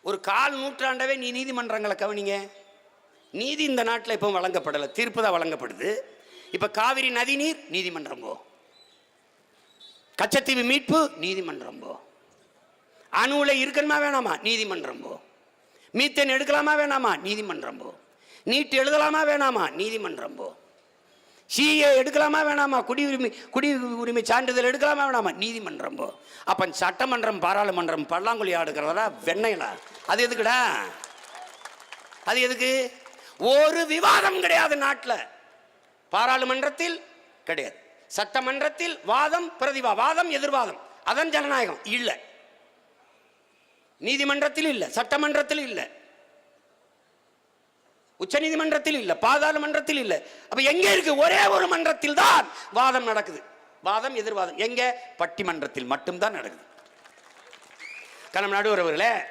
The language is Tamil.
ஒரு கால் நூற்றாண்டவே நீதிமன்றங்களை கவனிங்க. நீதி இந்த நாட்டில் இப்போ வழங்கப்படலை, தீர்ப்பு தான் வழங்கப்படுது. இப்போ காவிரி நதிநீர் நீதிமன்றம் போ, கச்சத்தீவு மீட்பு நீதிமன்றம் போ, அணுவில் இருக்கணுமா வேணாமா நீதிமன்றம் போ, மீத்தேன் எடுக்கலாமா வேணாமா நீதிமன்றம் போ, நீட் எழுதலாமா வேணாமா நீதிமன்றம் போ, சிஏ எடுக்கலாமா வேணாமா, குடியுரிமை சான்றிதழ் எடுக்கலாமா வேணாமா நீதிமன்றம் போ. அப்போ சட்டமன்றம் பாராளுமன்றம் பல்லாங்குழி ஆடுகிறதா வெண்ணைகளா? அது எதுக்குடா? அது எதுக்கு? ஒரு விவாதம் கிடையாது நாட்டில். பாராளுமன்றத்தில் கிடையாது, சட்டமன்றத்தில் வாதம் வாதம் எதிர்வாதம், அதன் ஜனநாயகம் இல்லை. நீதிமன்றத்தில் இல்லை, சட்டமன்றத்தில் இல்லை, உச்ச நீதிமன்றத்தில் இல்லை, பாராளுமன்றத்தில் இல்லை. அப்ப எங்க இருக்கு? ஒரே ஒரு மன்றத்தில் தான் வாதம் நடக்குது, வாதம் எதிர்வாதம். எங்க? பட்டிமன்றத்தில் மட்டும்தான் நடக்குது. நடுவரவர்களே,